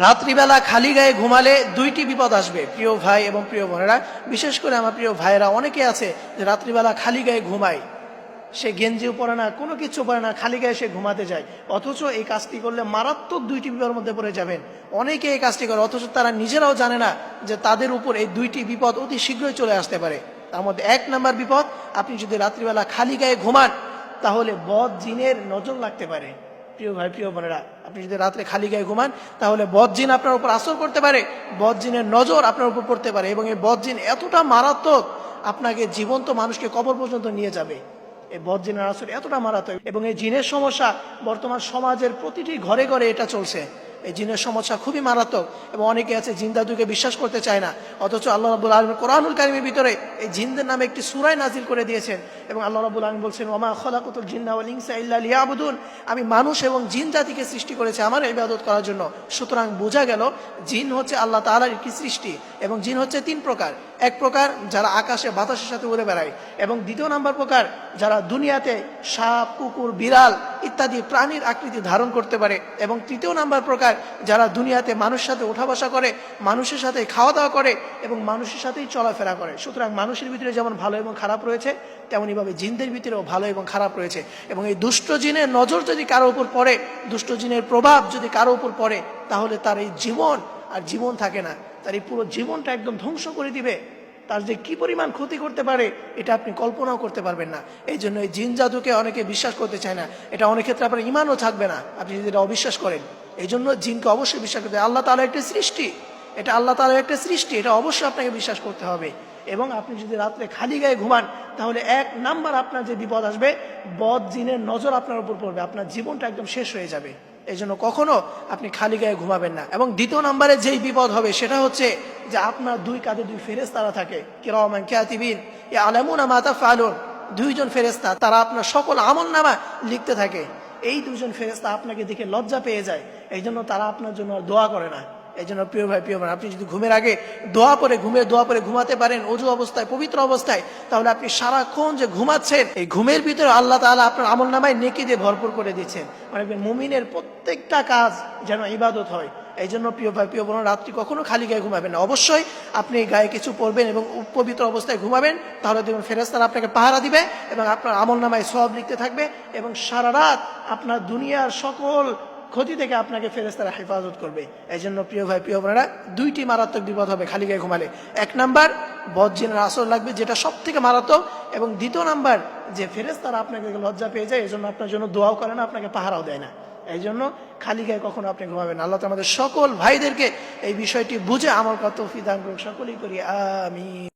রাত্রিবেলা খালি গায়ে ঘুমালে দুইটি বিপদ আসবে প্রিয় ভাই এবং প্রিয় বোনেরা। বিশেষ করে আমার প্রিয় ভাইয়েরা অনেকে আছে যে রাত্রিবেলা খালি গায়ে ঘুমায়, সে গেঞ্জিও পরে না, কোনো কিছু পরে না, খালি গায়ে সে ঘুমাতে যায়। অথচ এই কাজটি করলে মারাত্মক দুইটি বিপদের মধ্যে পড়ে যাবেন। অনেকে এই কাজটি করে, অথচ তারা নিজেরাও জানে না যে তাদের উপর এই দুইটি বিপদ অতি শীঘ্রই চলে আসতে পারে। তার মধ্যে এক নাম্বার বিপদ, আপনি যদি রাত্রিবেলা খালি গায়ে ঘুমান তাহলে বদ জিনের নজর লাগতে পারে। প্রিয় ভাই প্রিয় বোনেরা, আপনি যদি রাত্রে খালি গায়ে ঘুমান তাহলে বদ জিন আপনার উপর আসর করতে পারে, বদ জিনের নজর আপনার উপর পড়তে পারে, এবং এই বদ জিন এতটা মারাত্মক আপনাকে জীবন্ত মানুষকে কবর পর্যন্ত নিয়ে যাবে। এই বদ জিনের আসর এতটা মারাত্মক, এবং এই জিনের সমস্যা বর্তমান সমাজের প্রতিটি ঘরে ঘরে এটা চলছে। এই জিনের সমস্যা খুবই মারাত্মক, এবং অনেকে আছে জিন জাদুকে বিশ্বাস করতে চায় না। অথচ আল্লাহ রাব্বুল আলামিন কোরআনুল কারীমের ভিতরে এই জিনদের নামে একটি সূরা নাজিল করে দিয়েছেন, এবং আল্লাহ রাব্বুল আলামিন বলছেন, ওমা খলাকুতুল জিন্না ওয়াল ইনসা ইল্লা লিয়াবুদুন, আমি মানুষ এবং জিন জাতিকে সৃষ্টি করেছি আমার ইবাদত করার জন্য। সুতরাং বোঝা গেল জিন হচ্ছে আল্লাহ তাআলার একটি সৃষ্টি, এবং জিন হচ্ছে তিন প্রকার। এক প্রকার যারা আকাশে বাতাসের সাথে উড়ে বেড়ায়, এবং দ্বিতীয় নাম্বার প্রকার যারা দুনিয়াতে সাপ, কুকুর, বিড়াল ইত্যাদি প্রাণীর আকৃতি ধারণ করতে পারে, এবং তৃতীয় নাম্বার প্রকার যারা দুনিয়াতে মানুষের সাথে ওঠা বসা করে, মানুষের সাথে খাওয়া দাওয়া করে, এবং মানুষের সাথেই চলাফেরা করে। সুতরাং মানুষের ভিতরে যেমন ভালো এবং খারাপ রয়েছে, তেমনইভাবে জিনদের ভিতরেও ভালো এবং খারাপ রয়েছে। এবং এই দুষ্ট জিনের নজর যদি কারো উপর পড়ে, দুষ্ট জিনের প্রভাব যদি কারো উপর পড়ে, তাহলে তার এই জীবন আর জীবন থাকে না, তার এই পুরো জীবনটা একদম ধ্বংস করে দিবে। তার যে কি পরিমাণ ক্ষতি করতে পারে এটা আপনি কল্পনাও করতে পারবেন না। এই জন্য এই জিন জাদুকে অনেকে বিশ্বাস করতে চায় না। এটা অনেক ক্ষেত্রে আপনার ইমানও থাকবে না আপনি যদি এটা অবিশ্বাস করেন। এই জন্য জিনকে অবশ্যই বিশ্বাস করতে হবে। আল্লাহ তাআলার একটা সৃষ্টি, এটা আল্লাহ তাআলার একটা সৃষ্টি, এটা অবশ্যই আপনাকে বিশ্বাস করতে হবে। এবং আপনি যদি রাত্রে খালি গায়ে ঘুমান তাহলে এক নাম্বার আপনার যে বিপদ আসবে, বদ জিনের নজর আপনার উপর পড়বে, আপনার জীবনটা একদম শেষ হয়ে যাবে। এই জন্য কখনো আপনি খালি গায়ে ঘুমাবেন না। এবং দ্বিতীয় নম্বরে যেই বিপদ হবে সেটা হচ্ছে যে আপনার দুই কাঁধে দুই ফেরেশতারা থাকে, কিরামান কাতিবিন ইয়ালামুনা মা তাফআলুন। দুইজন ফেরেশতা, তারা আপনার সকল আমলনামা লিখতে থাকে। এই দুইজন ফেরেশতা আপনাকে দেখে লজ্জা পেয়ে যায়, এই জন্য তারা আপনার জন্য আর দোয়া করে না। এই জন্য প্রিয় ভাই প্রিয় বোন, আপনি যদি ঘুমের আগে দোয়া পরে ঘুমাতে পারেন অজু অবস্থায়, পবিত্র অবস্থায়, তাহলে আপনি সারাক্ষণ যে ঘুমাচ্ছেন এই ঘুমের ভিতরে আল্লাহ তাআলা আপনার আমলনামায় নেকি দিয়ে ভরপুর করে দিচ্ছেন। মানে মুমিনের প্রত্যেকটা কাজ যেন ইবাদত হয়। এই জন্য প্রিয় ভাই প্রিয় বোন, রাত্রি কখনো খালি গায়ে ঘুমাবেন না। অবশ্যই আপনি গায়ে কিছু পরবেন এবং পবিত্র অবস্থায় ঘুমাবেন, তাহলে দেখবেন ফেরেশতারা আপনাকে পাহারা দিবে এবং আপনার আমলনামায় সওয়াব লিখতে থাকবে, এবং সারা রাত আপনার দুনিয়ার সকল ক্ষতি থেকে আপনাকে ফেরেশতারা হেফাজত করবে। এই জন্য প্রিয় ভাই প্রিয় বোনেরা, দুইটি মারাত্মক বিপদ হবে খালি গায়ে ঘুমালে। এক নাম্বার বদ জিনের আসর লাগবে, যেটা সব থেকে মারাত্মক, এবং দ্বিতীয় নাম্বার যে ফেরেশতারা আপনাকে লজ্জা পেয়ে যায়, এই জন্য আপনার জন্য দোয়াও করে না, আপনাকে পাহারাও দেয় না। এই জন্য খালি গায়ে কখনো আপনি ঘুমাবেন। আল্লাহ আমাদের সকল ভাইদেরকে এই বিষয়টি বুঝে আমল করা তৌফিক দান করুন, সকলেই করি আমিন।